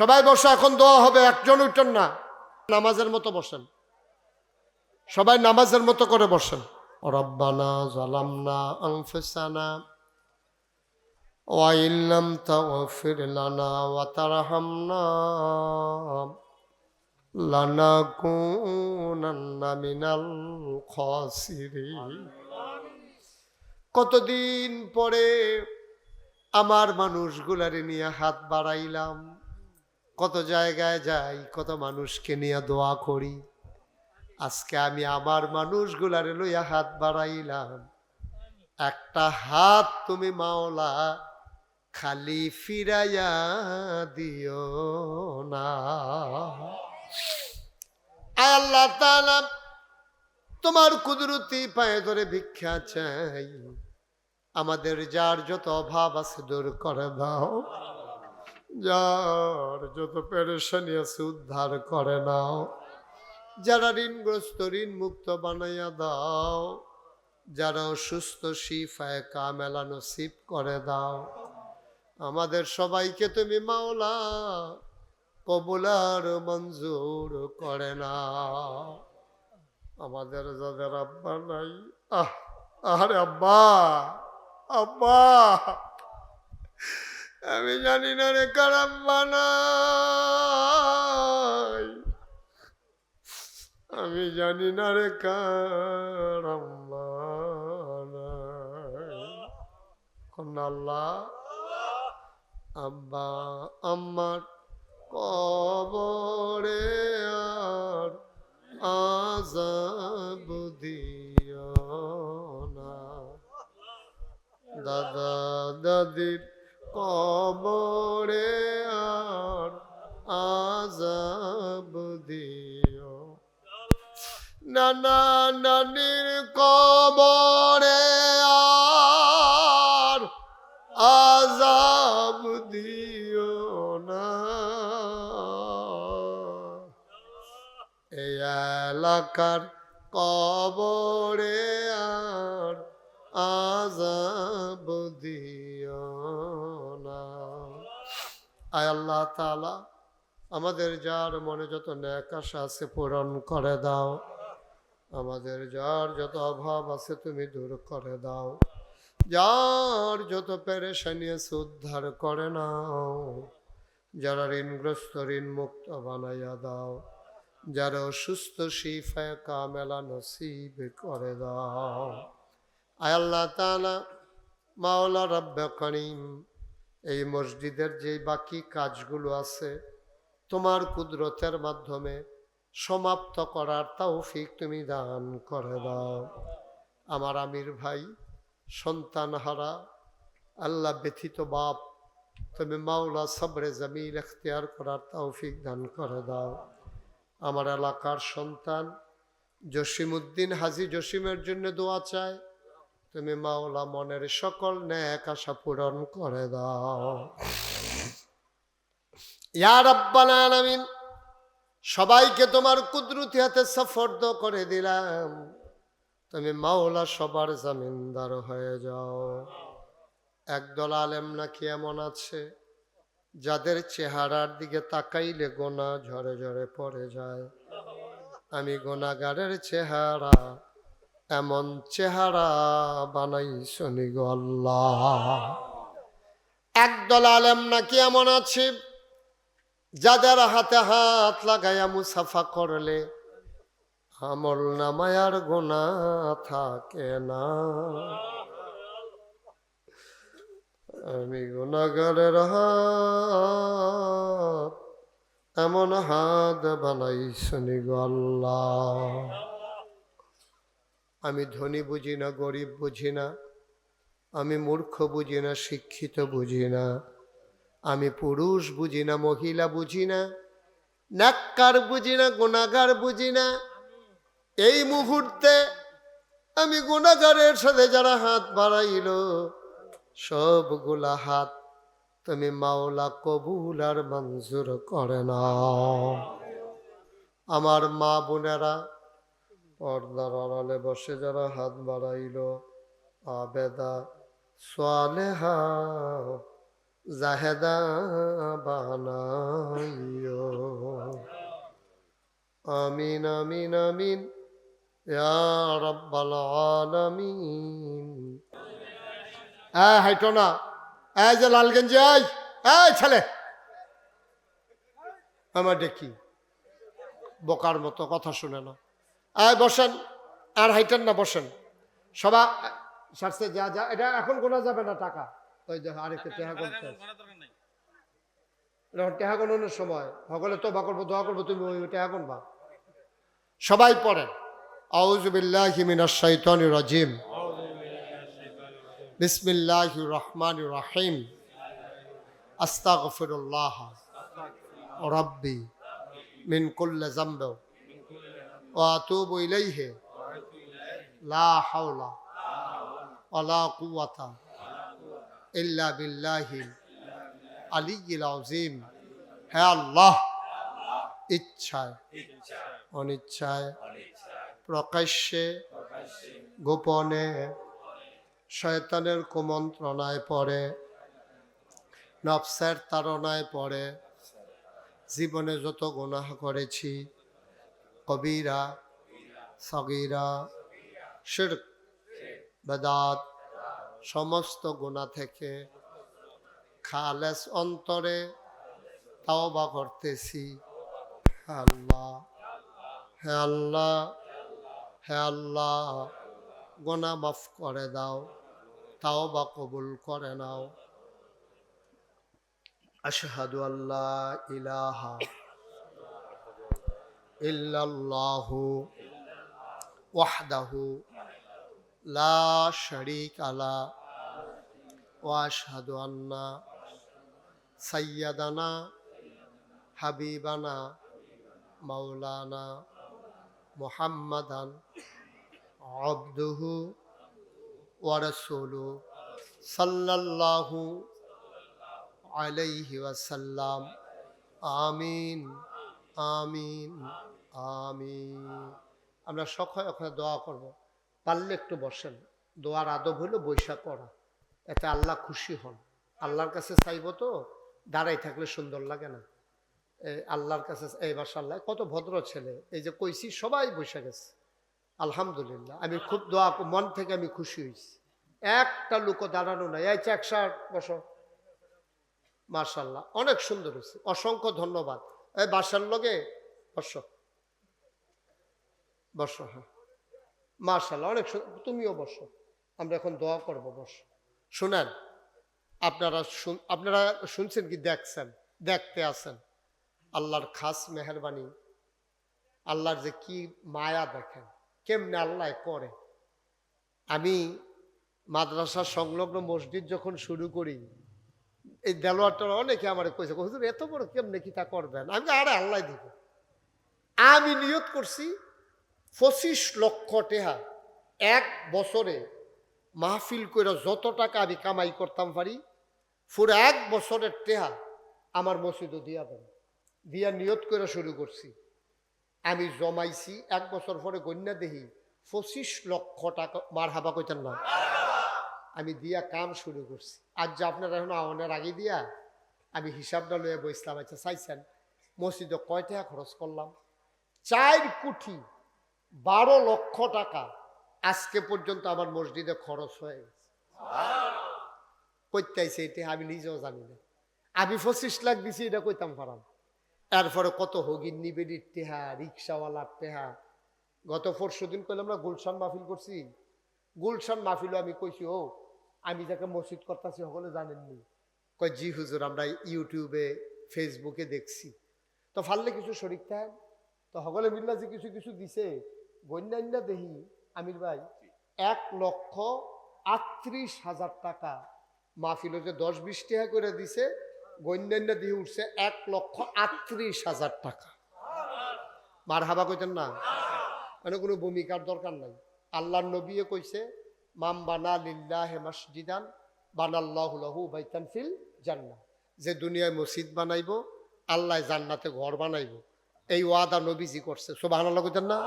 সবাই বসে, এখন দোয়া হবে, একজন উঠেন না, নামাজের মতো বসেন, সবাই নামাজের মতো করে বসেন। রব্বানা যালামনা আনফুসানা ওয়া ইল্লাম তাগফির লানা ওয়া তারহামনা লানাকুনান্না মিনাল খাসিরিন। কতদিন পরে আমার মানুষগুলারে নিয়ে হাত বাড়াইলাম, কত জায়গায় যাই, কত মানুষকে নিয়ে দোয়া করি। আজকে আমি আমার মানুষগুলারে লইয়া হাত বাড়াইলাম, একটা হাত তুমি মাওলা খালি ফিরাইয়া দিও না। আয় আল্লাহ তাআলা, তোমার কুদরতি পায়ে ধরে ভিক্ষা চাই, আমাদের যার যত অভাব আছে দূর করে দাও, যার যত পেরেশানি আছে উদ্ধার করে নাও, যারা ঋণগ্রস্ত ঋণ মুক্ত বানাইয়া দাও, যারা অসুস্থ শিফায়ে কামেলা নসিব করে দাও। আমাদের সবাইকে তুমি মাওলা কবুল আর মঞ্জুর করে নাও। আমাদের যাদের আব্বা নাই, আরে আব্বা, আব্বা, আমি জানি না রে কার আব্বা নাই, আমি জানি না রে কার আম্মা নাই। আল্লাহ, আব্বা আম্মার কবরে আর আযাব দিও না, দাদা দাদির কবরে আর আযাব দিও, নানা নানির কবরে আর আযাব দিও না, এই এলাকার কবরে আর আযাব দিও না। আয় আল্লাহ তাআলা, আমাদের যার মনে যত নেক আশা আছে পূরণ করে দাও, আমাদের যার যত অভাব আছে তুমি দূর করে দাও, যার যত পেরেশানি আছে উদ্ধার করে নাও, যারা ঋণগ্রস্ত ঋণ মুক্ত বানাইয়া দাও, যারা অসুস্থ শিফায়ে কামেলা নসিব করে দাও। আয় আল্লাহ তাআলা, মাওলা রব্বে করিম, এই মসজিদের যে বাকি কাজগুলো আছে তোমার কুদরতের মাধ্যমে সমাপ্ত করার তৌফিক তুমি দান করে দাও। আমার আমির ভাই সন্তান হারা, আল্লাহ ব্যথিত বাপ, তুমি মাওলা সবরে জমিল এখতিয়ার করার তৌফিক দান করে দাও। আমার এলাকার সন্তান জসিমউদ্দিন হাজী জসিমের জন্য দোয়া চায়, তুমি মাওলা মনের সকল নেক আশা পূরণ করে দাও। ইয়া রাব্বাল আলামিন, সবাইকে তোমার কুদরতি হাতে সুপর্দ করে দিলাম, তুমি মাওলা সবার জামিনদার হয়ে যাও। একদল আলেম নাকি এমন আছে যাদের চেহারার দিকে তাকাইলে গোনা ঝরে ঝরে পড়ে যায়। আমি গোনাগারের চেহারা এমন চেহারা বানাইছনি গো আল্লাহ। একদল আলেম নাকি এমন আছে যাদের হাতে হাত লাগাইয়া মুসাফা করলে আমল নামায়ার গোনা থাকে না। আমি গুনাহগারের হাত এমন হাত বানাইছনি গো আল্লাহ। আমি ধনী বুঝি না, গরিব বুঝি না, আমি মূর্খ বুঝি না, শিক্ষিত বুঝি না, আমি পুরুষ বুঝি না, মহিলা বুঝি না, নেককার বুঝি না, গুনাহগার বুঝি না। এই মুহূর্তে আমি গুনাহগারের সাথে যারা হাত বাড়াইল সবগুলা হাত তুমি মাওলা কবুল আর মঞ্জুর করে নাও। আমার মা বোনেরা পর্দার আড়ালে বসে যারা হাত বাড়াইল, আবেদা সালেহা জাহেদা বানাইও। আমিন আমিন আমিন ইয়া রাব্বাল আলামিন। হাইটো না, এই যে লাল গেঞ্জি, এই ছেলে, আমার দেখি বোকার মতো কথা শুনে না। বসেন, আর হাইটেন না, বসেন সবা। সারছে যা যা, এটা এখন গোনা যাবে না টাকা। ওই দেখো আরেকটা টেহা গুনতে, টেহা গুনানোর সময় সকলে তোবা করবো, দোয়া করবো, তুমি ওই টেহা গুনবা। সবাই পড়েন আউযু বিল্লাহি মিনাশ শাইতানির রাজিম, বিসমিল্লাহির রহমানির রহিম, আস্তাগফিরুল্লাহ রাব্বি মিন কুল্লি যামব ওয়া আতুবু ইলাইহি লা হাওলা ওয়ালা কুওয়াতা ইল্লা বিল্লাহিল আলিয়্যিল আযীম। হে আল্লাহ, ইচ্ছায় অনিচ্ছায়, প্রকাশ্যে গোপনে শয়তানের কুমন্ত্রণায় পড়ে, নফসের তাড়নায় পড়ে জীবনে যত গুনাহ করেছি, কবিরা সগীরা শিরক বেদাত, সমস্ত গুনাহ থেকে খালেস অন্তরে তাওবা করতেছি। হে আল্লাহ, হে আল্লাহ, হে আল্লাহ, গুনাহ মাফ করে দাও, তাওবা কবুল করে নাও। আশহাদু আল্লা ইলাহা ইল্লাল্লাহু ওয়াহদাহু লা শারীকা লা ওয়া আশহাদু আন্না সাইয়্যিদানা হাবিবানা মাওলানা মুহাম্মাদান আবদুহু ওয়া রাসূলুহু সাল্লাল্লাহু আলাইহি ওয়াসাল্লাম। আমিন আমিন আমিন। আমরা সবাই ওখানে দোয়া করব, পারলে একটু বসেন। দোয়ার আদব হলো বৈশা করা, এতে আল্লাহ খুশি হন। আল্লাহর কাছে চাইব তো, দাঁড়াই থাকলে সুন্দর লাগে না। আল্লাহর কাছে এই মাশাআল্লাহ কত ভদ্র ছেলে, এই যে কইছি সবাই বসে গেছে, আলহামদুলিল্লাহ। আমি খুব দোয়া, মন থেকে আমি খুশি হয়েছি। একটা লোকও দাঁড়ানো নাই। এই চেকশার বসো, মাশাআল্লাহ অনেক সুন্দর হয়েছে, অসংখ্য ধন্যবাদ। এই বাসার লগে বসো, বসো। হ্যাঁ মাশাআল্লাহ অনেক সুন্দর, তুমিও বসো, আমরা এখন দোয়া করব। বসো। শুনেন, আপনারা শুনছেন কি দেখছেন? দেখতে আছেন। আল্লাহর খাস মেহেরবানি, আল্লাহর যে কি মায়া দেখেন, কেমনে আল্লাহ করে। আমি মাদ্রাসা সংলগ্ন মসজিদ যখন শুরু করি, এই দেলোয়ারটা অনেকে আমার কইছে, হুজুর এত বড় কেমনে কি তা করবেন? আমি আরে আল্লাহ দিব। আমি নিয়ত করছি 25 লক্ষ টাকা এক বছরে মাহফিল করে যত টাকা আমি কামাই করতাম পারি, পুরো এক বছরের টাকা আমার মসজিদও দিয়া দেন, দিয়া নিয়ত করে শুরু করছি। আমি জমাইছি, এক বছর পরে গণ্যা দেখি 25 লক্ষ টাকা। মার হাবা কইতেন না? আমি দিয়া কাম শুরু করছি। আজ যে আপনারা এখন আওয়ানের আগে দিয়া আমি হিসাবটা লইয়া বসলাম। আচ্ছা চাইছেন মসজিদে কয় টাকা খরচ করলাম? 4 কোটি 12 লক্ষ টাকা আজকে পর্যন্ত আমার মসজিদে খরচ হয়ে গেছে। কইতেছে এটা আমি নিজেও জানি না। আমি 25 লাখ দিছি এটা কইতাম পারাম। এরপরে কত হগিন নিবেদির টেহা, রিক্সাওয়ালার টেহা। গত 4 দিন কইলাম আমরা গুলশান মাহফিল করছি। গুলশান মাহফিলও আমি কইছি, ও আমি যাকে মসজিদ করতেছি সকলে জানেননি? কয় জি হুজুর, আমরা ইউটিউবে ফেসবুকে দেখছি। তো ফাললে কিছু শরিক থাকেন, তো সকলে মিল্লা যে কিছু কিছু দিছে, গণ্যান্যা দেহি আমির ভাই 1,38,000 টাকা মাহফিল হচ্ছে 10-20 টাকা করে দিছে, গণ্যান্যা দিয়ে উঠছে 1,38,000 টাকা। মার হাবা কইতেন না? মানে কোনো ভূমিকার দরকার নাই। আল্লাহর নবীয়ে কইছে, মাম বানা লিল্লাহি মাসজিদান বানাল্লাহু লাহু বাইতান ফিল জান্নাহ। যে দুনিয়ায় মসজিদ বানাইবো, আল্লাহ জান্নাতে ঘর বানাইবো। এই ওয়াদা নবীজি করছে। সুবহানাল্লাহ কইতেন না?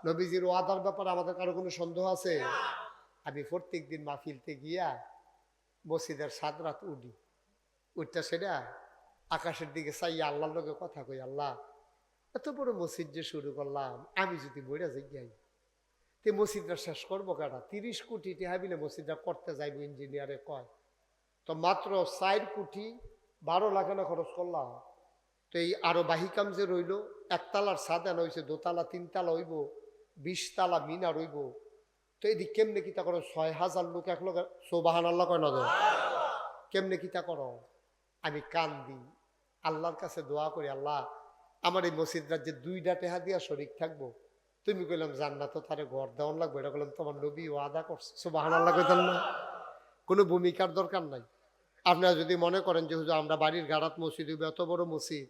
নবীজির ওয়াদার ব্যাপারে আমাদের কারো কোনো সন্দেহ আছে? আমি প্রত্যেক দিন মাহফিলতে গিয়া মসজিদের 7 রাত উঠি। উঠটা সেটা আকাশের দিকে চাই আল্লাহর লোকে কথা কই, আল্লাহ এত বড় মসজিদ যে শুরু করলাম, আমি যদি বইরা যাই তে মসজিদটা শেষ করবো কাটা? 30 কোটি টাকা বিলে মসজিদটা করতে যাইবো, ইঞ্জিনিয়ারে কয়। তো মাত্র 4 কোটি 12 লাখ না খরচ করলাম। তো এই আরো বাহি কাম যে রইল, একতলার সাদান হয়েছে, দোতলা 3 তালা হইব, 20 তালা মিনার হইব। তো এদিক কেমনে কিতা করো? 6000 লোক এক লোক সুবহান আল্লাহ কয় না? কেমনে কিতা করো? আমি কান দিই আল্লাহর কাছে দোয়া করি, আল্লাহ আমার এই মসজিদটা যে 2টা টেহা দিয়া শরিক থাকবো, তুমি কইলাম জান্নাত তারে ঘর দেওয়ান লাগবে, এটা কইলাম তোমার নবী ওয়াদা করছে। সুবহান আল্লাহ কইতেন না? কোনো ভূমিকার দরকার নাই। আপনারা যদি মনে করেন যে হুজুর আমরা বাড়ির গাড়াত মসজিদ হইবে, এত বড় মসজিদ,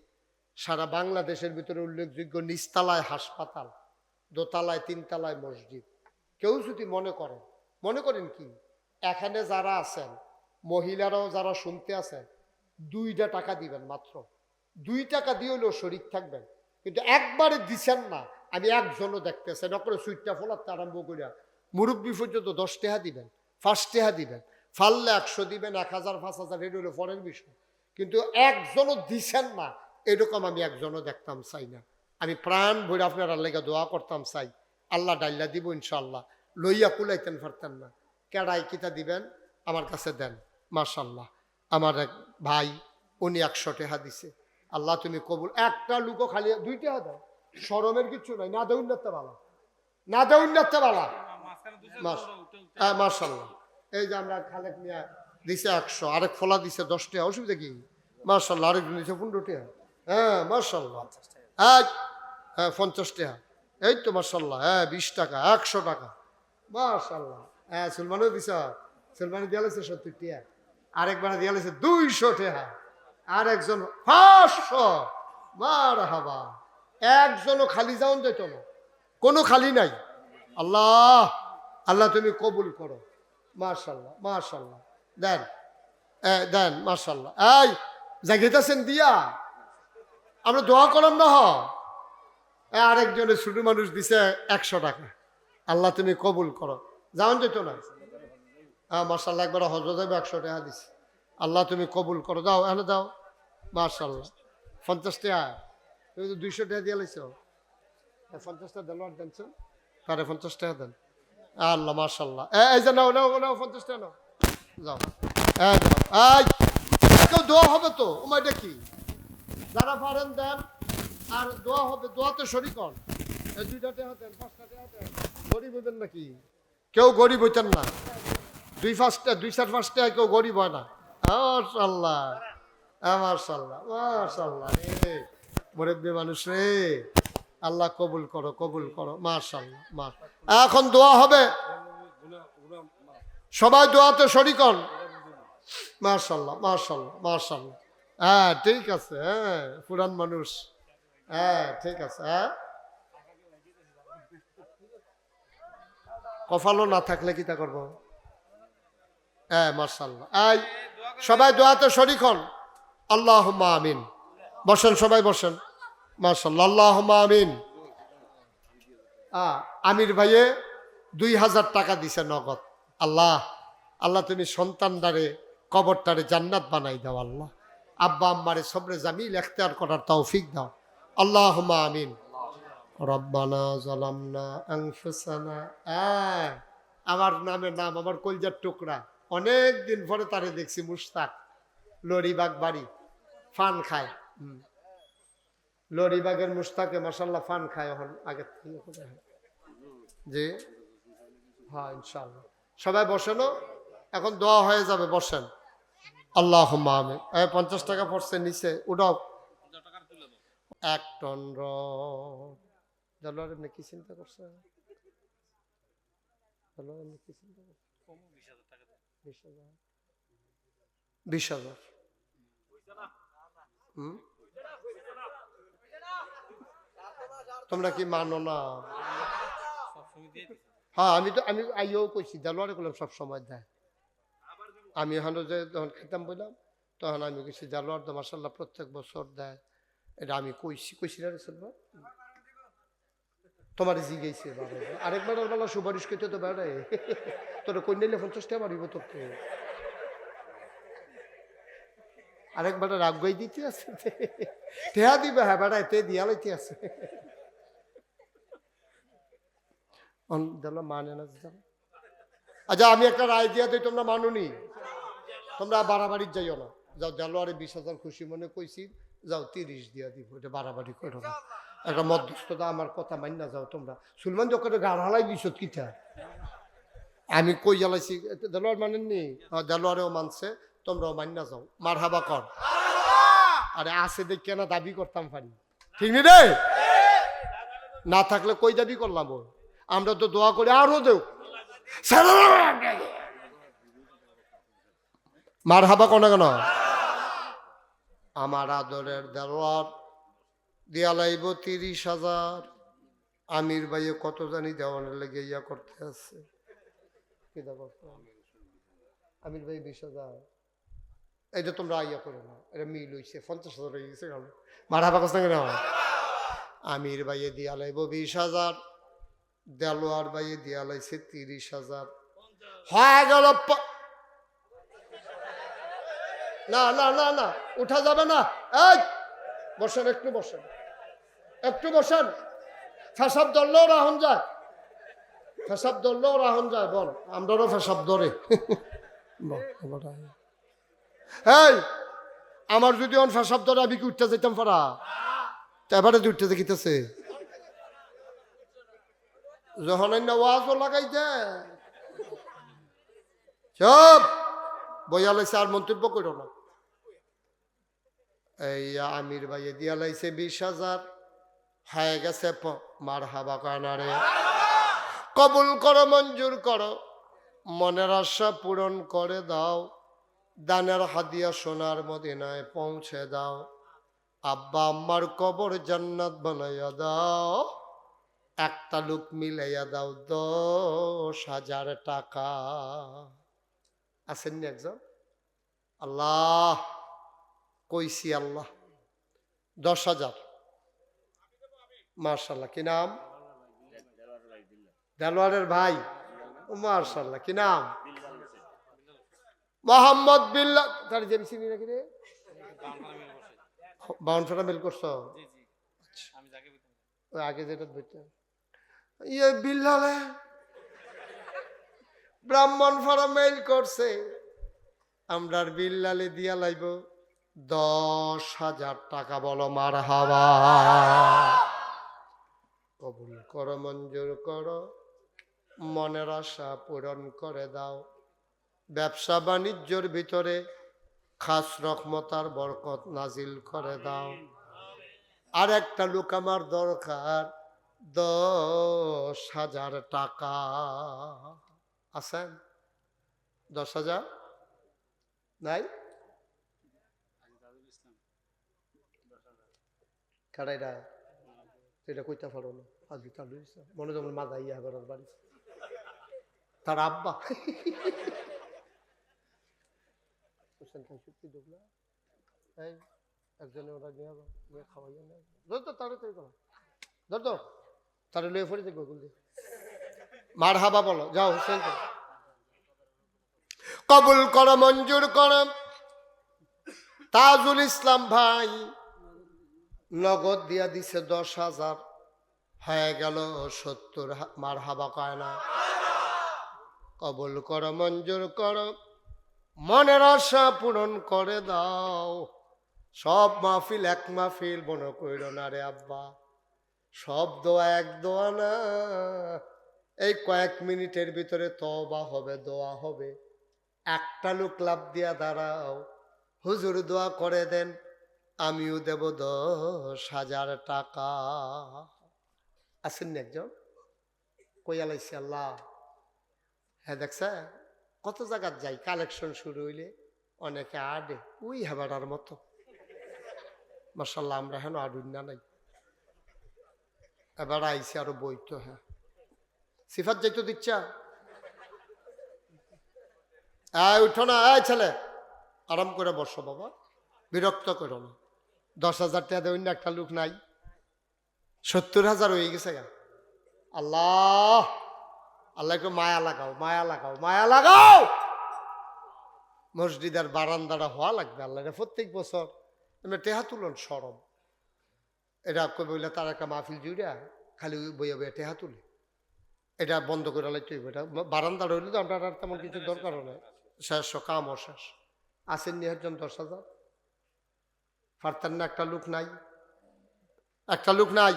সারা বাংলাদেশের ভিতরে উল্লেখযোগ্য, নিচতলায় হাসপাতাল, দোতলায় 3 তালায় মসজিদ, কেউ যদি মনে করেন কি এখানে যারা আছেন মহিলারাও যারা শুনতে আছেন, 2টা টাকা দিবেন, মাত্র 2 টাকা দিয়ে হলেও শরিক থাকবেন। কিন্তু একবারে দিচ্ছেন না, আমি একজনও দেখতেছি নকরে সুইটটা ফোলাতে আরম্ভ করিয়া মুরব্বী পর্যন্ত 10 টাকা দিবেন, 5 টাকা দিবেন, ফাললে 100 দিবেন, 1000 5000, এটা হলো পরের বিষয়। কিন্তু একজনও দিচ্ছেন না, এরকম আমি একজনও দেখতাম চাই না। আমি প্রাণ ভরে আপনার আল্লাহকে দোয়া করতাম চাই, আল্লাহ ডাইল্লা দিব ইনশাআল্লাহ। লইয়া কুলাইতেন পারতেন না, কেডাই কিতা দিবেন আমার কাছে দেন। মাশাআল্লাহ আমার এক ভাই, উনি 100 টাকা দিছে, আল্লাহ তুমি কবুল। একটা লুকো খালি 2 টাকা দেয়, শরমের কিছু নাই, না দেউন না বালা, না দেউন না বালা। মাশাআল্লাহ এই যে আমরা খালেক মিয়া দিছে 100, আরেক ফলা দিছে 10 টাকা, অসুবিধা কি? মাশাআল্লাহ আরেকজন দিছে 15 টাকা। হ্যাঁ মাশাআল্লাহ, হ্যাঁ 50 টাকা, এই তো মাশাআল্লাহ, হ্যাঁ 20 টাকা, 100 টাকা, মাশাআল্লাহ। হ্যাঁ সুলমানও দিছে, সুলমান দিয়ালেছে 70 টাকা, আরেকবার দিয়ালেছে 200 টাকা, আরেকজন 500। মারহাবা, একজনও খালি যাওন যেত না, কোনো খালি নাই। আল্লাহ আল্লাহ তুমি কবুল করো। মাশাআল্লাহ মাশাআল্লাহ, দেন দেন মাশাআল্লাহ। এই জাগিতেছেন দিয়া আমরা দোয়া করলাম না? আরেকজনের ছোট মানুষ দিছে 100 টাকা, আল্লাহ তুমি কবুল করো। যাওন যেত না? মাশাআল্লাহ একবার হজরত যাবে 100 টাকা দিছে, আল্লাহ তুমি কবুল করো। দাও এনে দাও, মাশাআল্লাহ 50 টাকা, তুমি তো 200 টাকা দিয়ে লাইছো, 50 টাকা দেন, দেনছেন তারে 50 টাকা দেন। আল্লাহ মাশাআল্লাহ, এই যে নাও নাও নাও 50 টাকা নাও, যাও এই কেউ দোয়া হবে তো, ওমাইটা কি? যারা পারেন দেন, আর দোয়া হবে, দোয়াতে শরীক হন। এই 2টা টাকা দেন, 5টা টাকা দেন। গরিব হইবেন নাকি? কেউ গরিব হইতেন না, 2-4-5 টাকা কেউ গরিব হয় না। মাশাআল্লাহ মাশাআল্লাহ মাশাআল্লাহ, রে মুরব্বী মানুষ রে, আল্লাহ কবুল করো কবুল করো। মাশাআল্লাহ এখন দোয়া হবে, সবাই দোয়াতে শরীক হন। মাশাআল্লাহ মাশাআল্লাহ মাশাআল্লাহ, হ্যাঁ ঠিক আছে, হ্যাঁ পুরান মানুষ, হ্যাঁ ঠিক আছে। হ্যাঁ কপালও না থাকলে কি তা করবো? হ্যাঁ মাশাআল্লাহ, এই সবাই দোয়াতে শরীক হন। আল্লাহুম্মা আমিন। বসেন সবাই বসেন, মাশাআল্লাহ আল্লাহুম্মা আমিন। আমির ভাইয়ে 2000 টাকা দিছে নগদ। আল্লাহ আল্লাহ তুমি সন্তানদারে কবরটারে জান্নাত বানাই দাও। আল্লাহ আব্বা আম্মারে সবরে জামিল এখতিয়ার করার তৌফিক দাও। আল্লাহুম্মা আমিন। রব্বানা যালামনা আনফুসানা, আমার নামের নাম, আমার কলজার টুকরা, অনেক দিন পরে তারে দেখছি, মুশতাক, লরিবাগ বাড়ি, ফান খায়। লরিবাগের মুশতাকে মাশাআল্লাহ ফান খায় এখন আগের থেকে। জি হ্যাঁ ইনশাআল্লাহ, সবাই বসেন, এখন দোয়া হয়ে যাবে, বসেন। আল্লাহুম্মা আমিন। 50 টাকা পড়ছে নিচে, উঠাও। 1 টন রড কি চিন্তা করছে? 20,000। তোমরা কি মানো না? হ্যাঁ আমি আইও কইছি, জালোয়ারে করলাম সব সময় দেয়। আমি এখানে যে যখন খেতাম বললাম, তখন আমি কইছি জালোয়ার তো মাশাআল্লাহ প্রত্যেক বছর দেয়, এটা আমি কইছি না রে তোমার জিগেছে আরেকবার বেলা সুপারিশ করতে তো বেড়ায়, তোরা কই নিলে 50 টাকা মারিব তোকে। আরেক বেটা রাগ গাই দিতে আছে, ঠেয়া দিবে, হ্যাঁ বেটা এতে দিয়া লাইতে আছে। মানে না। আচ্ছা আমি একটা রায় দিয়া দিই, তোমরা মানুনি, তোমরা বাড়াবাড়ির যাইও না। যাও দেলোয়ারে 20,000 খুশি মনে কইছি, যাও 30 দিয়া দিব, এটা বাড়াবাড়ি করো না। একটা মধ্যস্থতা, আমার কথা মানি না যাও তোমরা। সুলমান যখন গাড় হালাই দিছ কিটা, আমি কই জ্বালাইছি, দেলোয়ার মানেননি? দেলোয়ারেও মানছে, তোমরাও মানি না যাও, মার হাবা কর। আরে আছে দেখে না দাবি করতাম পারি, ঠিক নি রে? না থাকলে কই দাবি করলাম? আমরা তো দোয়া করি আরো দেও, মার হাবা কোন কেন? আমার আদরের দেলোয়ার দিয়া লাইব 30,000। আমির ভাইয়ে কত জানি দেওয়ানের লেগে ইয়া করতে আছে, আমির ভাই 20,000। এটা তোমরা ইয়া করো না, এটা মিল হইছে, 50,000 হয়ে গেছে। মার হাবা কষ্ট কেন? আমির ভাইয়ে দিয়া লাইব 20,000, দেলোয়ার ভাইয়ে দিয়া লাইছে 30,000, হয়ে গেল। না না না না, উঠা যাবে না। এই বসেন, একটু বসেন, একটু বসেন। ফেসাব ধরলেও রাহন যায়, ফেসাব ধরলেও রাহন যায়। বল, আমরারও ফেসাব ধরে। এই আমার যদি অন ফেসাব ধরে আমি কি উঠতে যেতাম পারা? এবারে উঠতে দেখিতেছে যখন ওয়াজও লাগাইছে সব বইয়া লাইছে, আর মন্তব্য করো না। এই আমির ভাইয়ে দিয়া লাইছে 20,000, হয়ে গেছে। মার হাবা কানারে, কবুল করো, মঞ্জুর করো, মনের আশা পূরণ করে দাও, দানের হাদিয়া সোনার মদিনায় পৌঁছে দাও, আব্বা আম্মার কবর জান্নাত বানাইয়া দাও, একটা লোক মিলাইয়া দাও 10,000 টাকা। আসেননি একজন? আল্লাহ কইছি, আল্লাহ 10,000। মার্শাল্লাহ, কি নাম? দেলোয়ারের ভাই, মার্শাল্লাহ, কি নাম? মোহাম্মদ বিল্লাহ। তার জেমসি নাকি রে? 52টা মেল করছো? ওই আগে যেটা ধরতে ইয়ে বিল্লালে ব্রাহ্মণ ফারা মেল করছে, আমরা বিল্লালে দিয়া লাইব 10,000 টাকা। বলো মার হাবা। কবুল করো, মঞ্জুর করো, মনের আশা পূরণ করে দাও, ব্যবসা বাণিজ্যের ভিতরে খাস রহমতার বরকত নাজিল করে দাও। আর একটা লোক আমার দরকার 10,000 টাকা। আছেন? 10,000 নাই? কারাইরা এটা কইতে পারো না, আজকে চালু হয়েছে মনে যেমন মাথা ইয়া করার বাড়ি, তার আব্বা একজনে ওরা নিয়ে খাওয়াইয়া নেয়, তাড়াতাড়ি করো, ধর তো তারা লয়ে ফেলে দেখবো। মার হাবা বলো, যাও হোসেন। কবুল করো, মঞ্জুর করো। তাজুল ইসলাম ভাই নগদ দিয়া দিছে 10,000, হয়ে গেল 70। মার হাবা কয় না? কবুল করো, মঞ্জুর করো, মনের আশা পূরণ করে দাও। সব মাহফিল এক মাহফিল মনে কইর না রে আব্বা, সব দোয়া এক দোয়া না। এই কয়েক মিনিটের ভিতরে তওবা হবে, দোয়া হবে। একটা লোক লাভ দিয়া দাঁড়াও, হুজুর দোয়া করে দেন, আমিও দেব 10,000 টাকা। আসেন না একজন? কইয়া লাইছি আল্লাহ। হ্যাঁ দেখছে কত জায়গার যাই, কালেকশন শুরু হইলে অনেকে আডে ওই হেবাটার মতো। মাশাআল্লাহ, আমরা হেন আডুন না নাই, এবার আইসি আরো বইতো। হ্যাঁ সিফাত যাইতো দিচ্ছা, উঠো না, ছেলে আরাম করে বসো বাবা, বিরক্ত করো না। 10,000 টাকা দেবেন না, একটা লোক নাই, 70,000 হয়ে গেছে গা। আল্লাহ আল্লাহ একটু মায়া লাগাও, মায়া লাগাও, মায়া লাগাও, মসজিদের বারান্দাটা হওয়া লাগবে আল্লাহ প্রত্যেক বছর এমনি টেহা তুলন সরব এটা কই বললে তার একটা মাহফিল জুড়া খালি বইয়া বইয়া টেহা তুলে এটা বন্ধ করে লাইতে হইব এটা বারান্দা রইলে তো আপনার আর তেমন কিছু দরকারও নেই শেষ কামও শেষ আসেন নি একজন 10,000 পারতেন না একটা লোক নাই একটা লোক নাই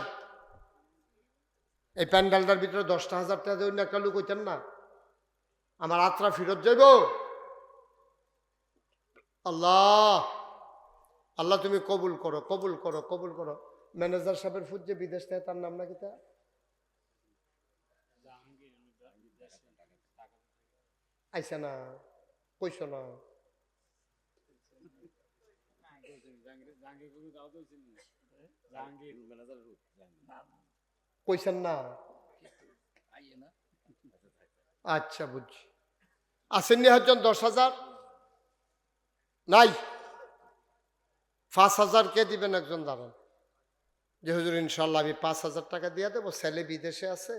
এই প্যান্ডেলটার ভিতরে 10,000 টাকা দিয়ে অন্য একটা লোক হইতেন না আমার আত্রা ফেরত যাইব আল্লাহ আল্লাহ তুমি কবুল করো কবুল করো কবুল করো ম্যানেজার সাহেবের ফুট যে বিদেশ থেকে তার নাম নাকি তা আইসা না কইস না কইছেন না আচ্ছা বুঝছি আসেননি হচ্ছেন 10,000 নাই 5,000 কে দিবেন একজন দাঁড়ান যে হুজুর ইনশাল্লাহ আমি 5,000 টাকা দিয়ে দেবো ছেলে বিদেশে আছে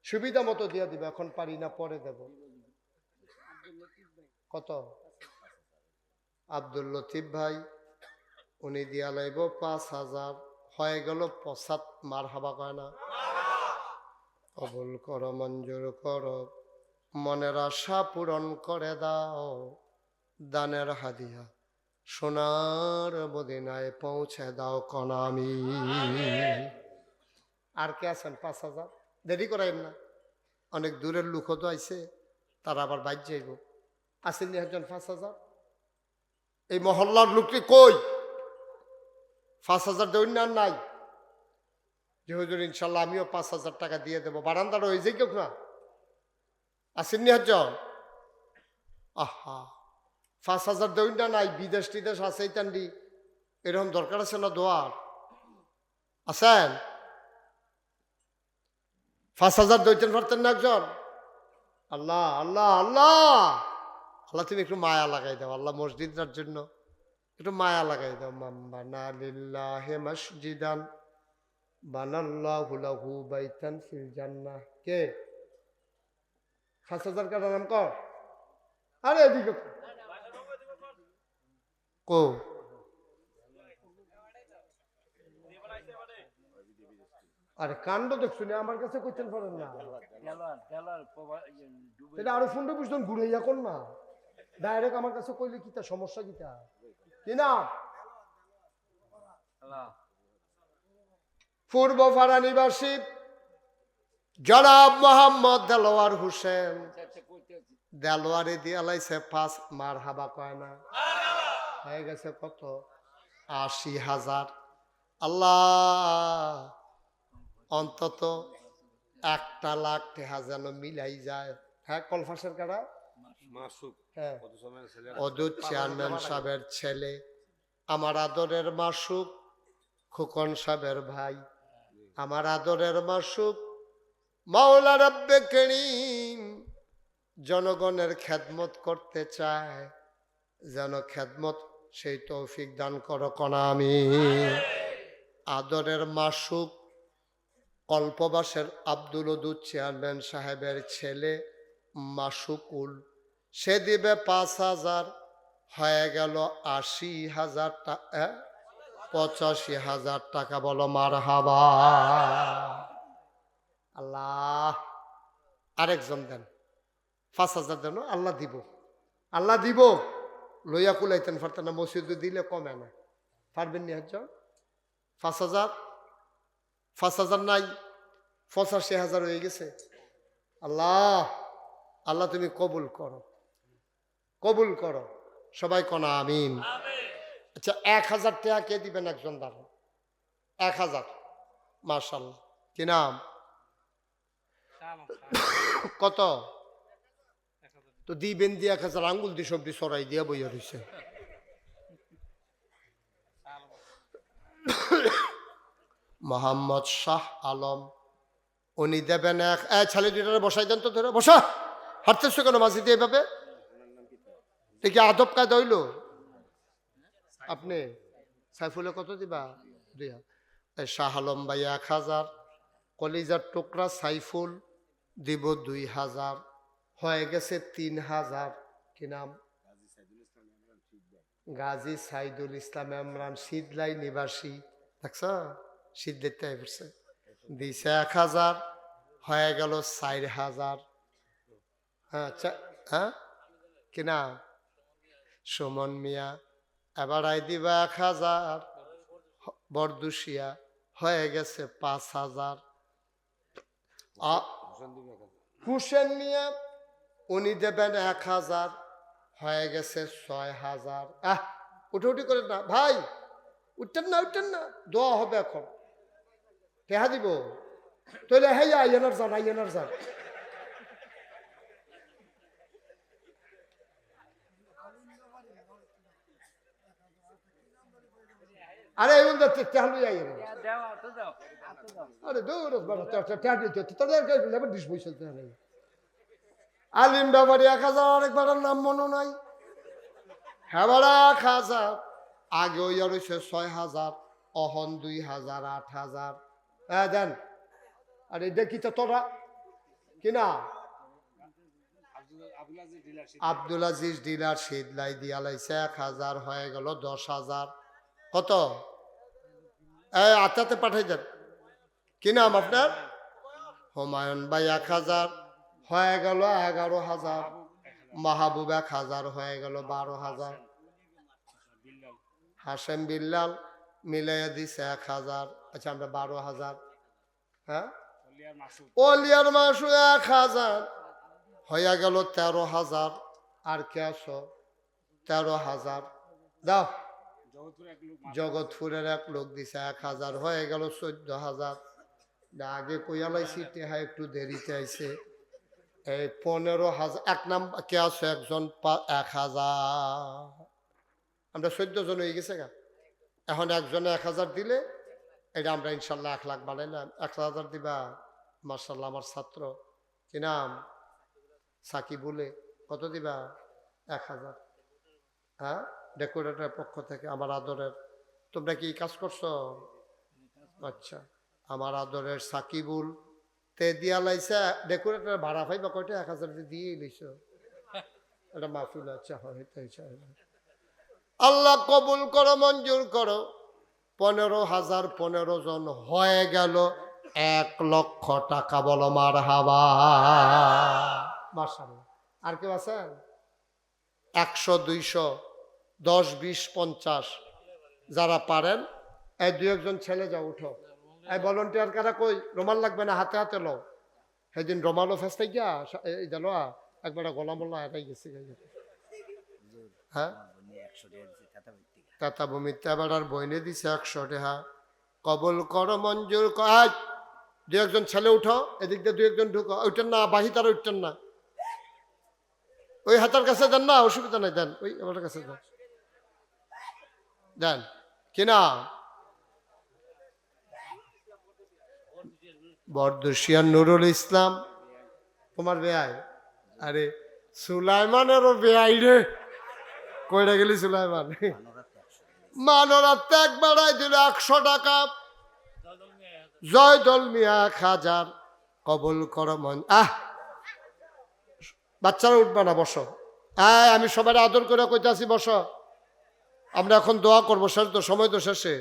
সুবিধা মতো দিয়ে দিবে এখন পারি না পরে দেব কত আব্দুল লতিফ ভাই উনি দিয়া লাইব 5,000 হয়ে গেল 5 মার হাবা কয় না কবুল করো মঞ্জুর করো মনের আশা পূরণ করে দাও দানের হাদিয়া সোনার মদিনায় পৌঁছে দাও কনামি আর কে আছেন 5,000 দেরি করাইন না অনেক দূরের লোকও তো আইছে তারা আবার বাইর যাইব আসেন নি একজন 5,000 এই মহল্লার লোকটি কই 5,000 দেউন না নাই যে হুজুর ইনশাল্লাহ আমিও 5,000 টাকা দিয়ে দেবো বারান্দার ওই যে কেউ না আসেননি একজন আহা 5,000 দেউন না নাই বিদেশ টিদেশ আছে টান্ডি এরকম দরকার আছে না দোয়ার আছেন 5,000 দইতেন পারতেন না একজন আল্লাহ আল্লাহ আল্লাহ আল্লাহ তুমি একটু মায়া লাগাই দাও আল্লাহ মসজিদটার জন্য একটু মায়া লাগাই দাও মাম্বানা লিল্লাহি মসজিদান বানাল্লাহু লাহু বাইতান ফিল জান্নাহ কে 5,000 কাটার নাম কর আরে এদিকে কো আরে কাণ্ড দেখছো না আমার কাছে কইতেন পারেন না এটা আরো ফোনটা বুঝতেন ঘুরাইয়া কোন না ডাইরেক্ট আমার কাছে কইলে কিতা সমস্যা কিতা কি না পূর্ব ফাড়া নিবাসী জনাব মোহাম্মদ দেলোয়ার হোসেন দেলোয়ারে দিয়ে লাইছে 5 মার হাবা কয় না হয়ে গেছে কত 80,000 আল্লাহ অন্তত 1 লাখ টাকা যেন মিলাই যায় হ্যাঁ কলফাসের কারা হ্যাঁ অদূর চেয়ারম্যান সাহেবের ছেলে আমার আদরের মাসুক খোকন সাহেবের ভাই আমার আদরের মাসুক মাওলা রব্বে করিম জনগণের খেদমত করতে চায় যেন খেদমত সেই তৌফিক দান করো কনা আমি আদরের মাসুক কল্পবাসের আব্দুল ওদুদ চেয়ারম্যান সাহেবের ছেলে মাসুকুল সে দিবে 5,000 হয়ে গেল 80,000 টাকা 85,000 টাকা বলো মারহাবা আল্লাহ আরেকজন দেন 5,000 দেন আল্লাহ দিব আল্লাহ দিব লইয়া কুলাইতেন পারতেন না মসজিদে দিলে কমে না পারবেন নি একজন 5,000 নাই 85,000 হয়ে গেছে আল্লাহ আল্লাহ তুমি কবুল করো সবাই কনা আমিন আচ্ছা 1,000 টাকা কে দিবেন একজন দাঁড়ান 1,000 মাশাআল্লাহ কি নাম কত তো দিবেন দিয়ে 1,000 আঙ্গুল দিয়ে সবজি সরাই দিয়া বইয়া রয়েছে মোহাম্মদ শাহ আলম উনি দেবেন ছেলে দুটারে বসাই দেন তো ধরে বসা হাঁটতেছো কেন মাঝিতে এইভাবে দেখি আদব কায়দা হইল আপনি সাইফুলে কত দিবা 2,000 শাহ আলম ভাই 1,000 কলিজার টুকরা সাইফুল দিব 2,000 হয়ে গেছে 3,000 কি নাম গাজী সাইদুল ইসলাম ইমরান শীতলাই নিবাসী, দেখছ শীত দেখতে পড়ছে, দিছে 1000, হয়ে গেল 4000। হ্যাঁ হ্যাঁ কিনা সুমন মিয়া, এবার আই দিবা 1000, বরদুশিয়া হয়ে গেছে 5000। হুসেন মিয়া উনি দেবেন 1000, হয়ে গেছে 6000। উঠি করে না ভাই, উঠতেন না, দোয়া হবে এখন, টেহা দিব তাহলে। হ্যাঁ আইয়ানার যান। আরে এমন টেহালু আইয়া আরে আলিম ব্যাপারী 1000, আরেকবার নাম মনে নাই, হ্যাঁ 1000 আগে ওই আর হয়েছে 6000, অহন 2000, 8000। হ্যাঁ দেন। আরে দেখি তো তোরা কিনা আব্দুল আজিজ ডিলার শীতলাই দিয়া লাইছে 1000, হয়ে গেল 10,000। কত আত্মাতে পাঠাই দেন। কি নাম আপনার? হুমায়ুন ভাই 1000, হয়ে গেল 11,000। মাহবুব 1000, হয়ে গেল 12,000। হাসেম বিল্লাল মিলাইয়া দিছে 1000, আচ্ছা আমরা 12,000। হ্যাঁ ওলিয়ার মাসু 1000, হয়ে গেল 13,000। আর কে আছো? 13,000 দাও। জগৎপুরের এক লোক দিছে 1000, হয়ে গেল 14,000। আগে কইয়ালাইছি টেহা একটু দেরিতে আইছে, এই 15,000। এক নাম্বার কে আছো? একজন 1000। আমরা 14 জন হয়ে গেছে গা। এখন একজনে 1000 দিলে এটা আমরা ইনশাল্লাহ 1 লাখ বানাইলাম। 1000 দিবা। মার্শাল্লাহ আমার ছাত্র, কি নাম? সাকি বলে। কত দিবা? 1000। হ্যাঁ ডেকোরেটরের পক্ষ থেকে আমার আদরের। তোমরা কি কাজ করছো? আচ্ছা, আমার আদরের সাকিবুল তে দিয়া লাইছে। ডেকোরেটর ভাড়া পাইবা কয়টা? 1000 দিয়ে লইছ। এটা মাহফিল। আচ্ছা আল্লাহ কবুল করো, মঞ্জুর করো। 15,000, 15 জন হয়ে গেল 1 লক্ষ টাকা। বলো মারহাবা। মাশাআল্লাহ। আর কেউ আছেন? 100, 200, 10, 20, 50 যারা পারেন, এই 2-1 ছেলে যাও উঠো। এই ভলেন্টিয়ার কারা কই? রোমাল লাগবে না, হাতে হাতে লও। সেদিন রোমালও ফেসতে গিয়া এই দিল একবার গোলাম মোল্লা এটাই গেছে। হ্যাঁ তাতা ভূমিতে এবার আর বইনে দিছে 100 টাকা। কবুল করো, মঞ্জুর কর। 2-1 ছেলে উঠো, এদিক দিয়ে 2-1 ঢুকো। উঠেন না, বাহিতারা উঠতেন না। ওই হাতার কাছে দেন না, অসুবিধা নাই, দেন। ওই আমার কাছে দেন কিনা। বরদুশিয়ান নুরুল ইসলাম তোমার বেয়াই। আরে সুলাইমানেরও বেয়াই রে। কইরা গেলি সুলাইমান? মানরাত এক বাড়াই দিল 100 টাকা। জয়দল মিয়া 1000। কবুল করো মন। বাচ্চারা উঠবে না, বসো। আমি সবাই আদর করে কইতাছি বসো। আমরা এখন দোয়া করবো, শেষ তো, সময় তো শেষে।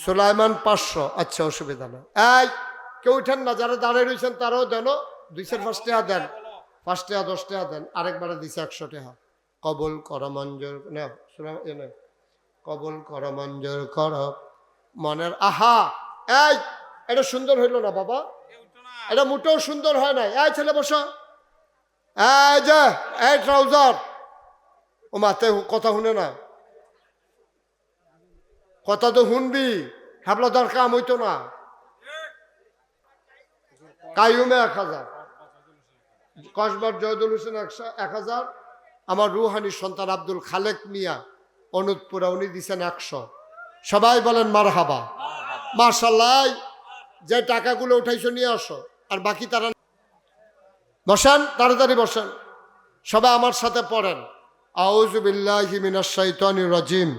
সুলাইমান 500। আচ্ছা অসুবিধা না। কেউ উঠেন না, যারা দাঁড়িয়ে রয়েছেন তারাও দেন। 2-5 টাকা দেন, 5 টাকা 10 টাকা দেন। আরেকবারে দিছে 100 টাকা। কবুল করো, মঞ্জুর কবুল করো, মঞ্জুর করো মনের। এটা সুন্দর হইল না বাবা, এটা মোটেও সুন্দর হয় নাই। ছেলে বসো। এই ট্রাউজার ও মাতে কথা শুনে না, কথা তো শুনবি। হাবলা দর কাম হইতো না। কাইয়ুমে 1000, কসবার জয়দুল হোসেন 1000, আমার রুহানি সন্তান আব্দুল খালেক মিয়া অনুদপুরা উনি দিচ্ছেন 100। সবাই বলেন মারহাবা। মাশাআল্লাহ। যে টাকাগুলো উঠাইছো নিয়ে আসো। আর বাকি তারা বসেন, তাড়াতাড়ি বসেন। সবাই আমার সাথে পড়েন, আউযু বিল্লাহি মিনাশ শাইতানির রাজিম।